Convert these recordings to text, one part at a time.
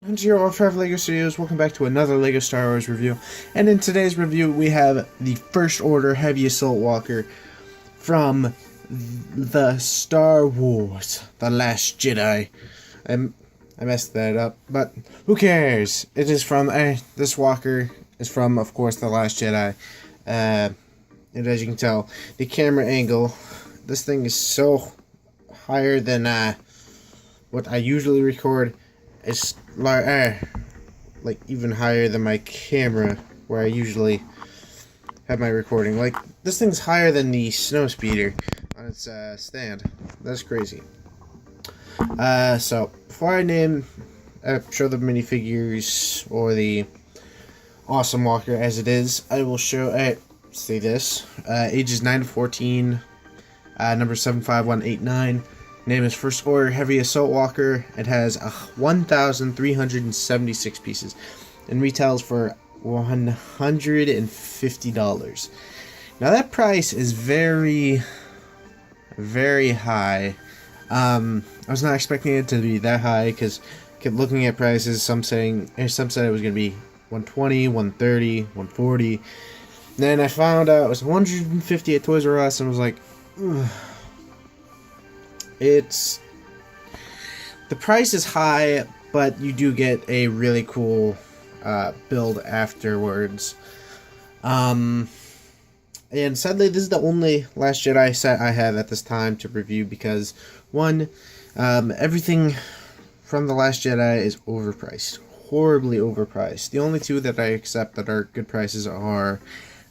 And to your all five LEGO Studios, welcome back to another LEGO Star Wars review. And in today's review, we have the First Order Heavy Assault Walker from the Star Wars The Last Jedi. I messed that up, but who cares? It is from, this walker is from, of course, The Last Jedi. And as you can tell, the camera angle, this thing is so higher than what I usually record. It's like even higher than my camera where I usually have my recording. Like, this thing's higher than the snow speeder on its stand. That's crazy. So before I show the minifigures or the awesome walker as it is, I will show say this ages 9 to 14, number 75189. Name is First Order Heavy Assault Walker. It has 1,376 pieces and retails for $150. Now that price is very, very high. I was not expecting it to be that high because kept looking at prices. Some said it was going to be 120, 130, 140. Then I found out it was 150 at Toys R Us and was like, ugh. The price is high, but you do get a really cool build afterwards. And sadly, this is the only Last Jedi set I have at this time to review because, one, everything from The Last Jedi is overpriced. Horribly overpriced. The only two that I accept that are good prices are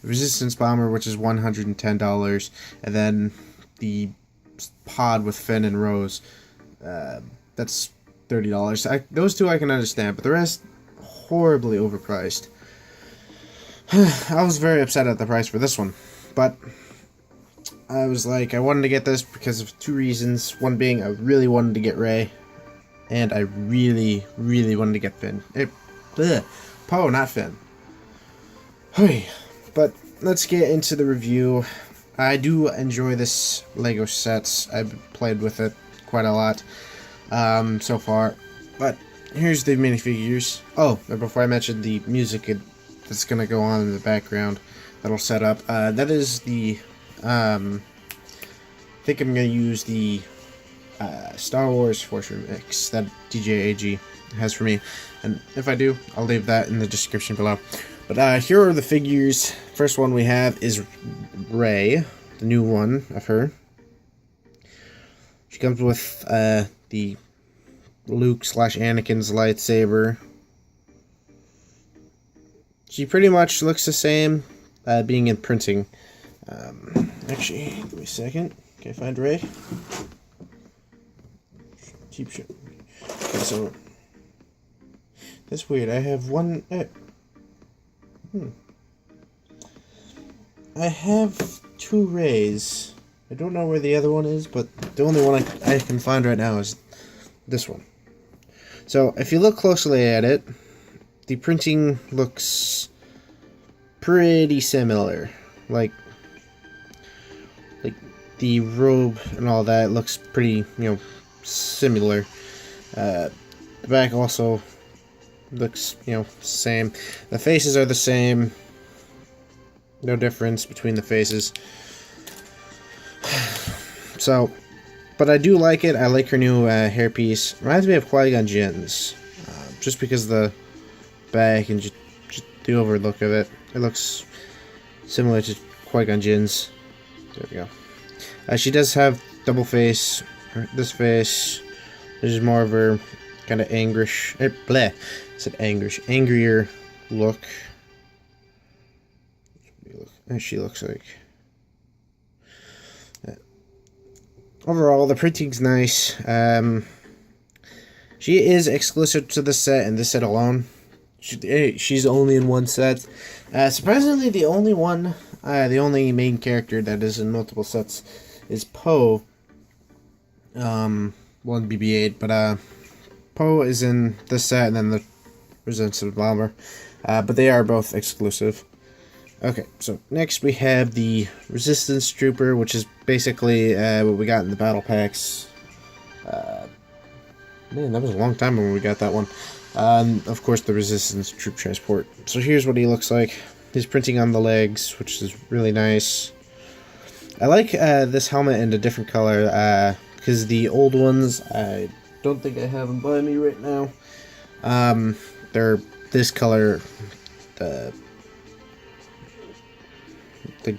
Resistance Bomber, which is $110, and then the pod with Finn and Rose, that's $30. Those two I can understand, but the rest, horribly overpriced. I was very upset at the price for this one, but I was like, I wanted to get this because of two reasons. One being, I really wanted to get Rey, and I really, really wanted to get Finn. Poe, not Finn. But let's get into the review. I do enjoy this LEGO sets. I've played with it quite a lot so far. But here's the minifigures. Oh, before I mention the music that's going to go on in the background that'll set up. That is the... I think I'm going to use the Star Wars Force Remix that DJ AG has for me. And if I do, I'll leave that in the description below. But here are the figures. First one we have is Rey, the new one of her. She comes with the Luke/Anakin's lightsaber. She pretty much looks the same, being in printing. Actually, give me a second. Can I find Rey? Cheap shit. Okay, so that's weird. I have one. I have two Reys. I don't know where the other one is, but the only one I can find right now is this one. So, if you look closely at it, the printing looks pretty similar. Like the robe and all that looks pretty, similar. The back also looks, same. The faces are the same. No difference between the faces. So, but I do like it. I like her new hairpiece. Reminds me of Qui-Gon Jinn's. Just because of the back and just the overall look of it. It looks similar to Qui-Gon Jinn's. There we go. She does have double face. This face. This is more of her kind of angrish. I said angrish. Angrier look. As she looks like. Overall, the printing's nice. She is exclusive to the set and this set alone. She's only in one set. Surprisingly, the only main character that is in multiple sets is Poe. One BB-8, but Poe is in this set and then the Resistance Bomber. But they are both exclusive. Okay, so next we have the Resistance Trooper, which is basically what we got in the battle packs. Man, that was a long time when we got that one. Of course, the Resistance Troop Transport. So here's what he looks like. He's printing on the legs, which is really nice. I like this helmet in a different color, because the old ones, I don't think I have them by me right now. They're this color, the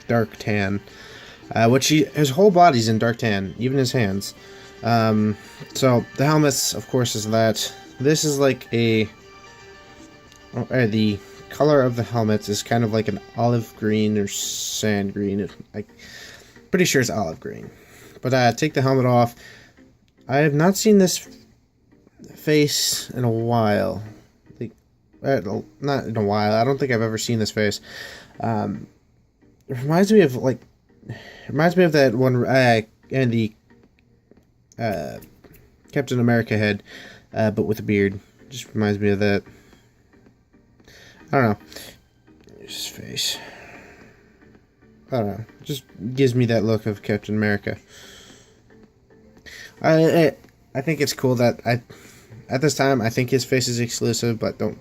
dark tan, which his whole body's in dark tan, even his hands. So the helmets, of course, is that. This is like the color of the helmets is kind of like an olive green or sand green. Pretty sure it's olive green. But take the helmet off. I have not seen this face in a while. Not in a while. I don't think I've ever seen this face. It reminds me of that one and the Captain America head, but with a beard. Just reminds me of that. I don't know. There's his face. I don't know. Just gives me that look of Captain America. I think it's cool that at this time I think his face is exclusive, but don't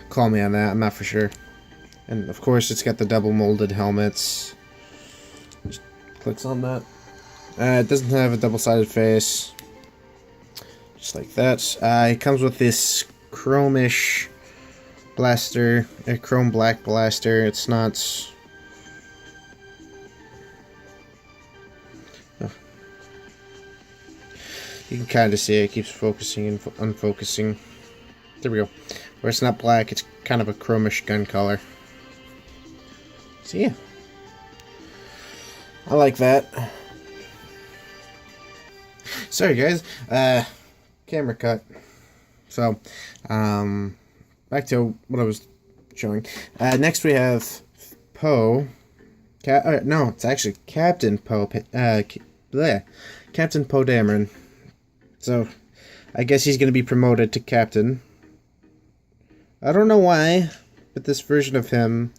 call me on that. I'm not for sure. And of course, it's got the double molded helmets. Just clicks on that. It doesn't have a double-sided face. Just like that. It comes with this chromish blaster, a chrome black blaster. It's not. Oh. You can kind of see it keeps focusing and unfocusing. There we go. Where it's not black, it's kind of a chromish gun color. So yeah, I like that. Sorry guys, camera cut. So, back to what I was showing. Next we have Poe. No, it's actually Captain Poe. Captain Poe Dameron. So, I guess he's going to be promoted to Captain. I don't know why, but this version of him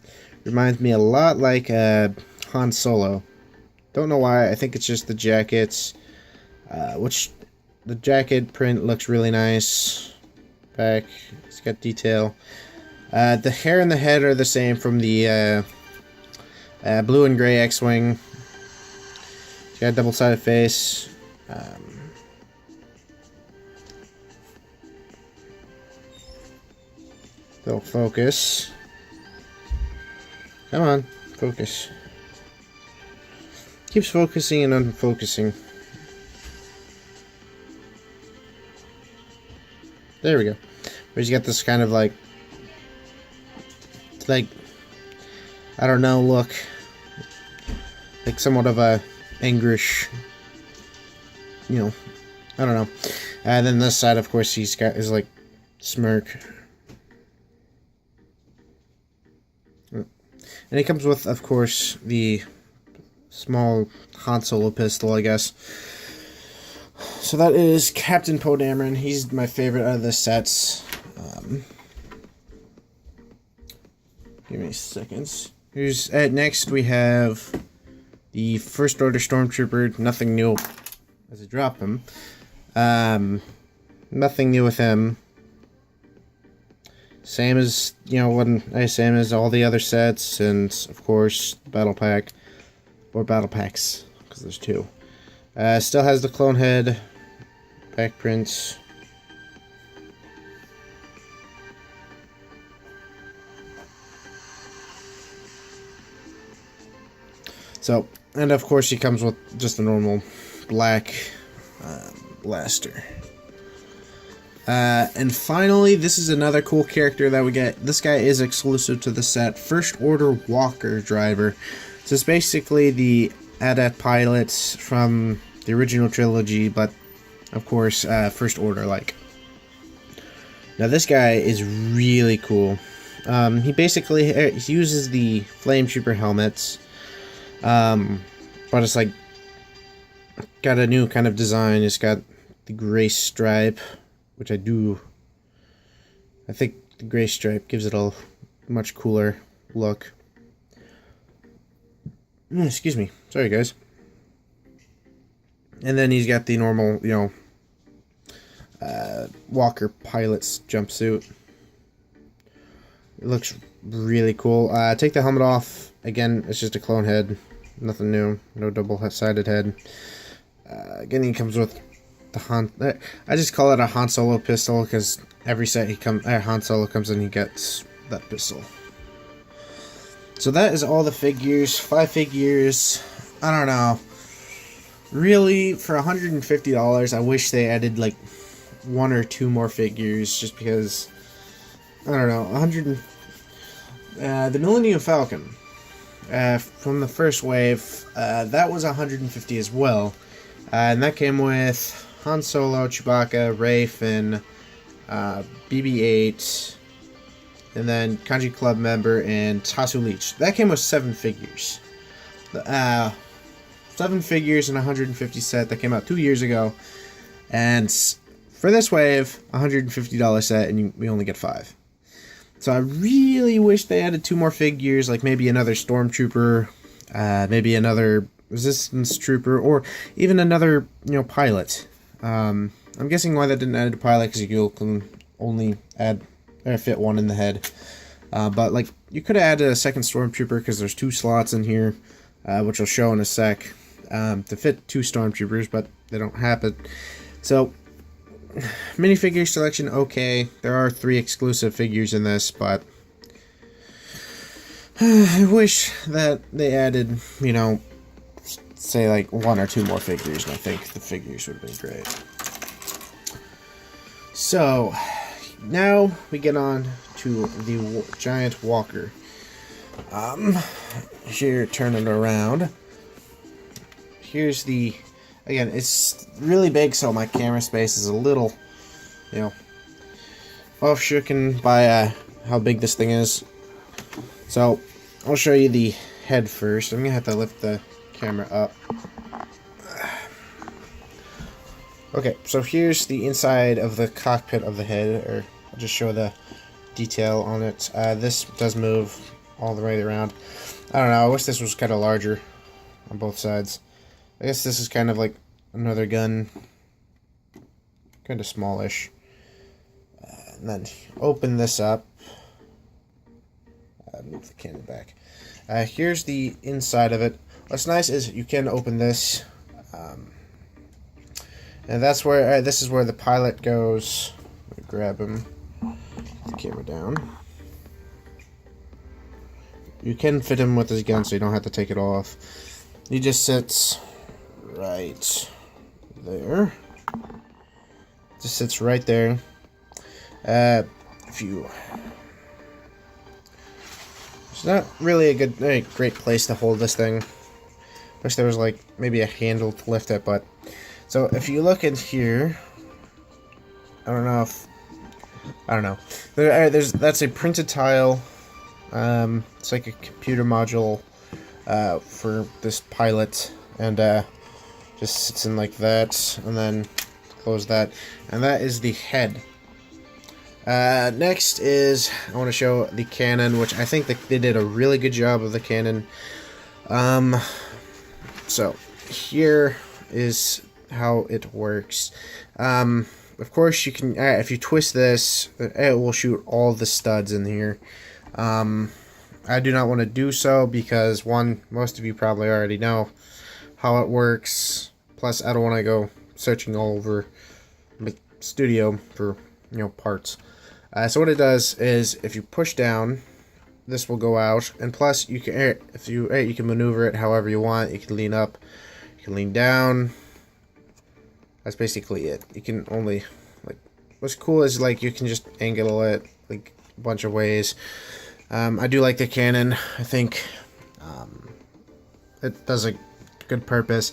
reminds me a lot like Han Solo. Don't know why. I think it's just the jackets. Which the jacket print looks really nice. Back, it's got detail. The hair and the head are the same from the blue and gray X-Wing. It's got a double-sided face. They'll focus. Come on, focus. Keeps focusing and unfocusing. There we go. Where he's got this kind of like, I don't know, look. Like somewhat of a angrish, I don't know. And then this side, of course, he's got his like smirk. And it comes with, of course, the small Han Solo pistol, I guess. So that is Captain Poe Dameron. He's my favorite out of the sets. Give me seconds. Next we have the First Order Stormtrooper. Nothing new as I drop him. Nothing new with him. Same as, same as all the other sets, and of course, Battle Pack, or Battle Packs, because there's two. Still has the clone head, back prints. So, and of course he comes with just a normal black blaster. And finally, this is another cool character that we get. This guy is exclusive to the set. First Order Walker Driver. So it's basically the AT-M6 pilots from the original trilogy, but of course, First Order like. Now this guy is really cool. He basically he uses the Flame Trooper helmets, but it's like got a new kind of design. It's got the gray stripe, which I think the gray stripe gives it a much cooler look. Excuse me. Sorry, guys. And then he's got the normal, Walker pilot's jumpsuit. It looks really cool. Take the helmet off. Again, it's just a clone head. Nothing new. No double-sided head. Again, he comes with the Han... I just call it a Han Solo pistol because every set Han Solo comes in, he gets that pistol. So that is all the figures. 5 figures. I don't know. Really, for $150, I wish they added like 1 or 2 more figures, just because I don't know. The Millennium Falcon from the first wave, that was $150 as well, and that came with Han Solo, Chewbacca, Rey, Finn, BB-8, and then Kanji Club member and Tasu Leech. That came with 7 figures. 7 figures in a 150 set that came out 2 years ago, and for this wave, $150 set, and we only get 5. So I really wish they added 2 more figures, like maybe another Stormtrooper, maybe another Resistance Trooper, or even another, pilot. I'm guessing why they didn't add a pilot, because you can only fit 1 in the head. But like, you could have added a second Stormtrooper, because there's 2 slots in here, which I'll show in a sec. To fit 2 Stormtroopers, but they don't have it. So, minifigure selection, okay. There are 3 exclusive figures in this, but I wish that they added, say like 1 or 2 more figures, and I think the figures would have been great. So, now we get on to the giant walker. Here, turn it around. Here's the, again, it's really big, so my camera space is a little, off-shooken by how big this thing is. So, I'll show you the head first. I'm going to have to lift the camera up. Okay, so here's the inside of the cockpit of the head, or I'll just show the detail on it. This does move all the way around. I don't know, I wish this was kind of larger on both sides. I guess this is kind of like another gun, kind of smallish. And then open this up. Move the cannon back. Here's the inside of it. What's nice is you can open this, and that's where this is where the pilot goes. Let me grab him. Get the camera down. You can fit him with his gun, so you don't have to take it off. He just sits right there. Just sits right there. It's not really a great place to hold this thing. Wish there was like maybe a handle to lift it, but so if you look in here, I don't know. That's a printed tile. It's like a computer module for this pilot, and just sits in like that, and then close that, and that is the head. Next is, I want to show the cannon, which I think they did a really good job of the cannon. So here is how it works. Of course you can, if you twist this, it will shoot all the studs in here. I do not want to do so because, one, most of you probably already know how it works. Plus, I don't want to go searching all over the studio for, parts. So what it does is, if you push down, this will go out, and plus you can, you can maneuver it however you want. You can lean up, you can lean down. That's basically it. You can only, what's cool is you can just angle it a bunch of ways. I do like the cannon. I think it does a good purpose.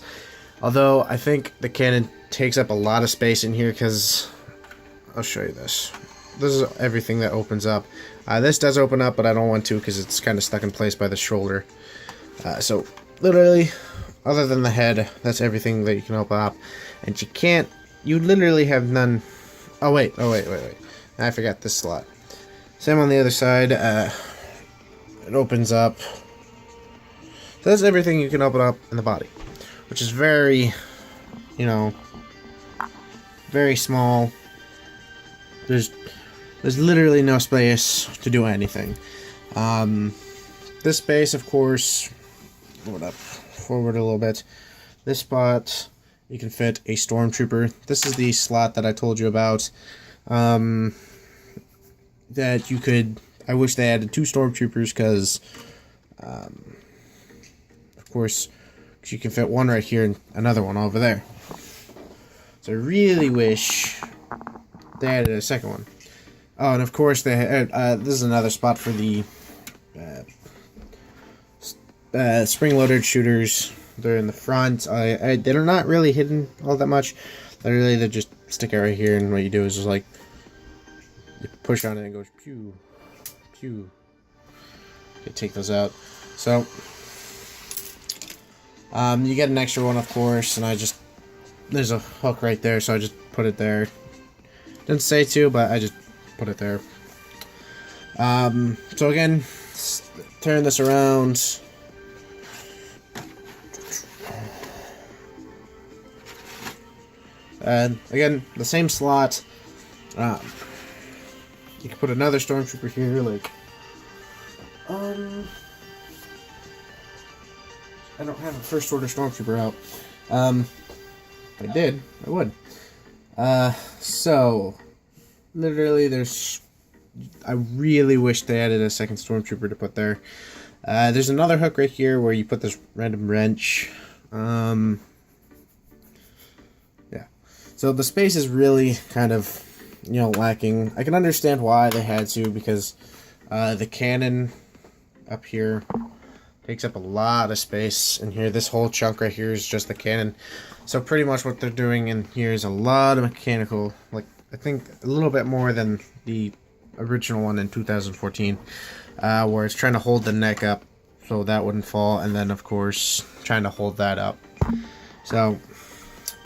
Although I think the cannon takes up a lot of space in here because I'll show you this. This is everything that opens up. This does open up, but I don't want to because it's kind of stuck in place by the shoulder. So literally, other than the head, that's everything that you can open up. And you literally have none. Oh wait. I forgot this slot. Same on the other side. It opens up. So that's everything you can open up in the body, which is very, very small. There's literally no space to do anything. This space, of course, hold up, forward a little bit. This spot, you can fit a stormtrooper. This is the slot that I told you about. That you could. I wish they added 2 stormtroopers because, of course, you can fit one right here and another one over there. So I really wish they added a second one. Oh, and of course they this is another spot for the spring-loaded shooters. They're in the front. They're not really hidden all that much. Literally, they just stick out right here, and what you do is just like you push on it and it goes pew, pew. You take those out. So you get an extra one, of course, and there's a hook right there, so I just put it there. Didn't say to, but I just put it there. So again, turn this around. And again, the same slot. You can put another stormtrooper here, like I don't have a first order stormtrooper out. If I did, I would. So literally I really wish they added a second stormtrooper to put there. There's another hook right here where you put this random wrench. Yeah. So the space is really kind of, lacking. I can understand why they had to, because the cannon up here takes up a lot of space in here. This whole chunk right here is just the cannon. So pretty much what they're doing in here is a lot of mechanical, like I think a little bit more than the original one in 2014, where it's trying to hold the neck up so that wouldn't fall, and then of course trying to hold that up. So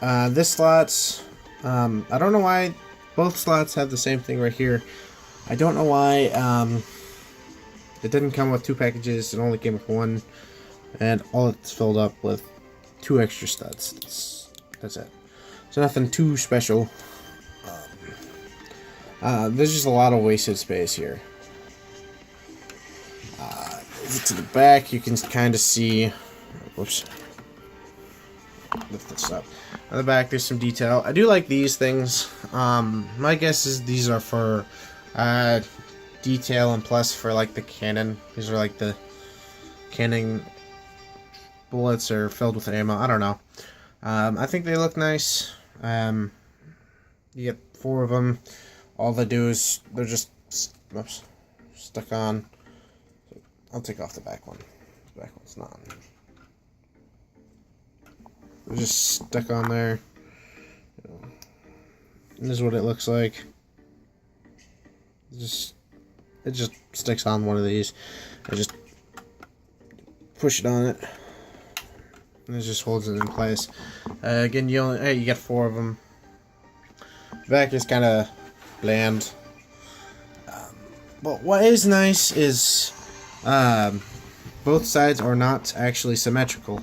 this slot's, I don't know why both slots have the same thing right here. I don't know why it didn't come with 2 packages. It only came with 1, and all it's filled up with 2 extra studs. That's it. So nothing too special. There's just a lot of wasted space here. To the back, you can kind of see. Whoops. Lift this up. On the back, there's some detail. I do like these things. My guess is these are for detail, and plus for like the cannon. These are like the cannon bullets are filled with ammo. I don't know. I think they look nice. You get 4 of them. All they do is they're just stuck on. I'll take off the back one. The back one's not. They're just stuck on there. And this is what it looks like. It just sticks on one of these. I just push it on it, and it just holds it in place. Again, you get 4 of them. The back is kind of bland. But what is nice is both sides are not actually symmetrical.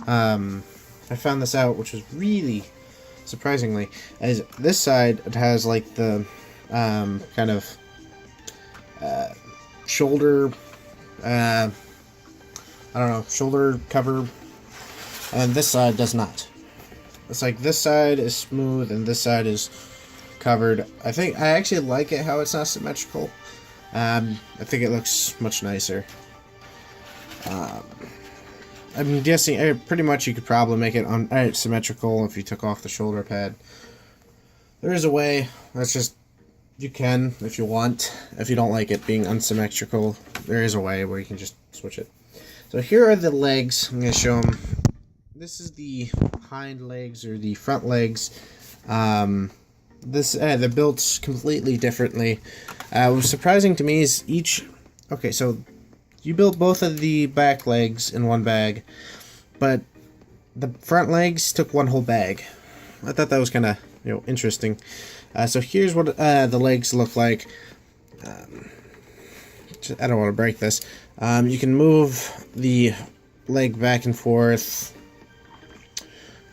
I found this out, which was really surprisingly, as this side it has like the kind of shoulder, I don't know, shoulder cover, and this side does not. It's like this side is smooth and this side is covered. I actually like it how it's not symmetrical. I think it looks much nicer. I'm guessing pretty much you could probably make it symmetrical if you took off the shoulder pad. There is a way. That's just, you can if you want. If you don't like it being unsymmetrical, there is a way where you can just switch it. So here are the legs. I'm going to show them. This is the hind legs or the front legs. They're built completely differently. What was surprising to me is okay, so you built both of the back legs in one bag, but the front legs took one whole bag. I thought that was kind of interesting. So here's what the legs look like. I don't want to break this. You can move the leg back and forth.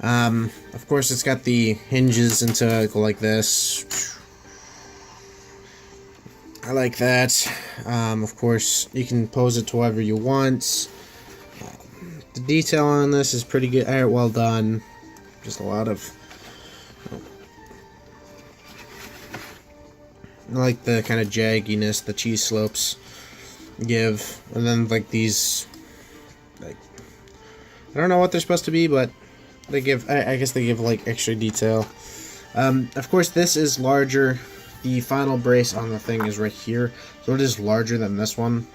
Of course, it's got the hinges into go like this. I like that. Of course, you can pose it to whoever you want. The detail on this is pretty good. Well done. Just a lot of... I like the kind of jagginess the cheese slopes give. And then, like, these... like, I don't know what they're supposed to be, but they give... I guess they give, like, extra detail. Of course, this is larger. The final brace on the thing is right here, so it is larger than this one.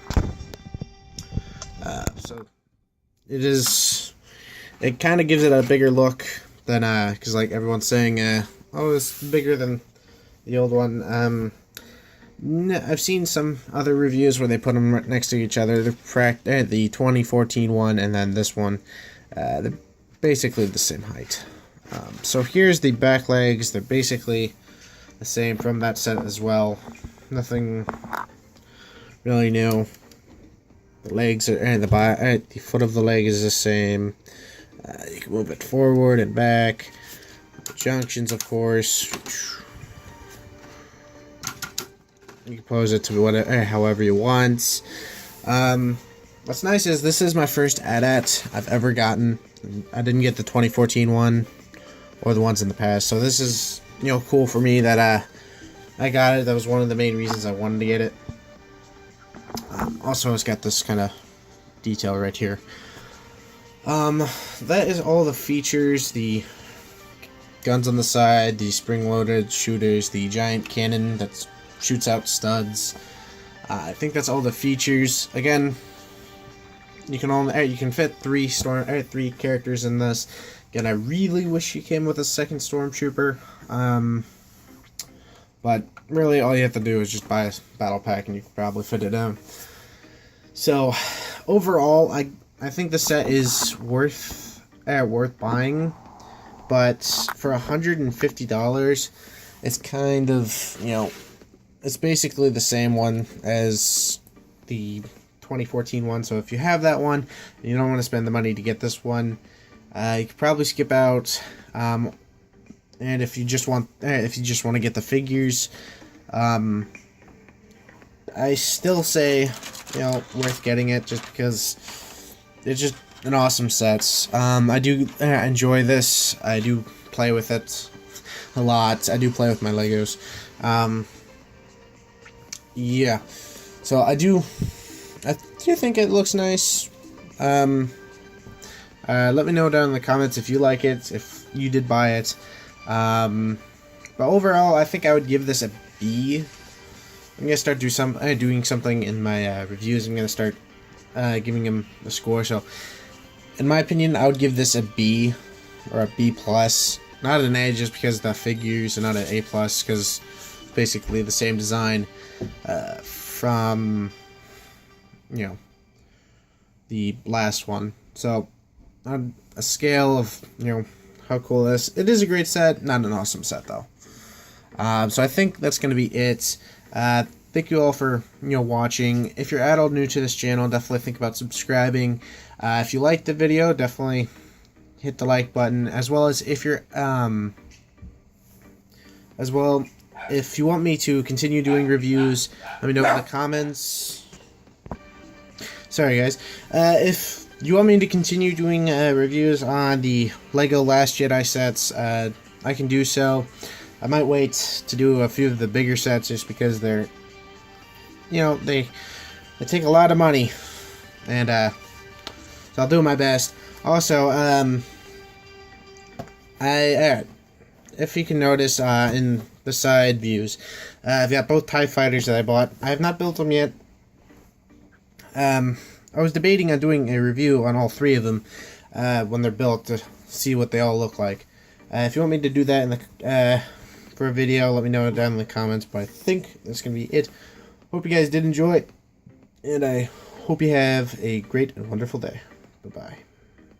So it is. It kind of gives it a bigger look than because like everyone's saying, oh, it's bigger than the old one. I've seen some other reviews where they put them right next to each other. The 2014 one and then this one, they're basically the same height. So here's the back legs. They're basically the same from that set as well. Nothing really new. The legs are the foot of the leg is the same. You can move it forward and back. The junctions, of course. You can pose it to whatever, however you want. What's nice is this is my first AT-AT I've ever gotten. I didn't get the 2014 one or the ones in the past, so this is, you know, cool for me that I got it. That was one of the main reasons I wanted to get it. Also, it's got this kind of detail right here. That is all the features. The guns on the side, the spring-loaded shooters, the giant cannon that shoots out studs. I think that's all the features. Again, you can fit three characters in this. Again, I really wish you came with a second stormtrooper. But really, all you have to do is just buy a battle pack, and you can probably fit it in. So, overall, I think the set is worth buying, but for $150, it's kind of, you know, it's basically the same one as the 2014 one. So if you have that one and you don't want to spend the money to get this one, you could probably skip out. And if you just want to get the figures, I still say, you know, worth getting it just because it's just an awesome set. I do enjoy this. I do play with it a lot. I do play with my Legos. Yeah. So I do think it looks nice. Let me know down in the comments if you like it, if you did buy it. But overall, I think I would give this a B. I'm gonna start doing something in my reviews. I'm gonna start giving him a score. So, in my opinion, I would give this a B or a B plus. Not an A just because of the figures, and not an A plus because basically the same design from, you know, the last one. So, on a scale of, you know, how cool it is. It is a great set, not an awesome set though. So I think that's going to be it. Thank you all for, you know, watching. If you're at all new to this channel, definitely think about subscribing. If you liked the video, definitely hit the like button. As well as if you're, if you want me to continue doing reviews, let me know in the comments. Sorry guys. If you want me to continue doing reviews on the LEGO Last Jedi sets, I can do so. I might wait to do a few of the bigger sets just because they're, you know, they take a lot of money, and so I'll do my best. Also, if you can notice in the side views, I've got both TIE Fighters that I bought. I have not built them yet. I was debating on doing a review on all three of them when they're built to see what they all look like. If you want me to do that in the for a video, let me know down in the comments. But I think that's gonna be it. Hope you guys did enjoy, and I hope you have a great and wonderful day. Bye bye.